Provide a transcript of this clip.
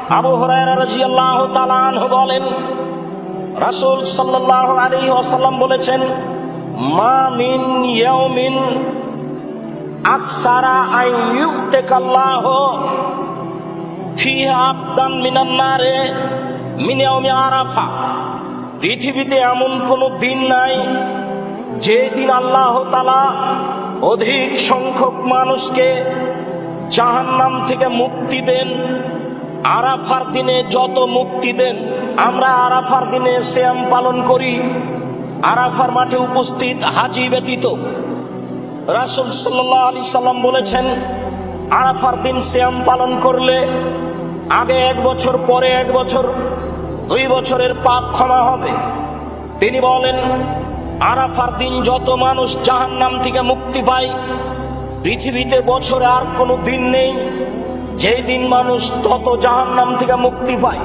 আবু হুরায়রা রাদিয়াল্লাহু তাআলা আনহু বলেন, রাসূল সাল্লাল্লাহু আলাইহি ওয়াসাল্লাম বলেছেন, মা মিন ইয়াউমিন আকসারা আন ইউতিকাল্লাহু ফিহা আবদান মিনান নারে মিন ইয়াউমি আরাফা। পৃথিবীতে এমন কোনো দিন নাই যে দিন আল্লাহ তাআলা অধিক সংখ্যক মানুষকে জাহান্নাম থেকে মুক্তি দেন। আরাফার দিনে যত মুক্তি দেন, আমরা আরাফার দিনে সিয়াম পালন করি, আরাফার মাঠে উপস্থিত হাজী ব্যতীত। রাসূল সাল্লাল্লাহু আলাইহি সাল্লাম বলেছেন, আরাফার দিন সিয়াম পালন করলে আগে 1 বছর, পরে 1 বছর, 2 বছরের পাপ ক্ষমা হবে। তিনি বলেন, আরাফার দিন যত মানুষ জাহান্নাম থেকে মুক্তি পায়, পৃথিবীতে বছরে আর কোনো দিন নেই যেই দিন মানুষ তত জাহান্নাম থেকে মুক্তি পায়।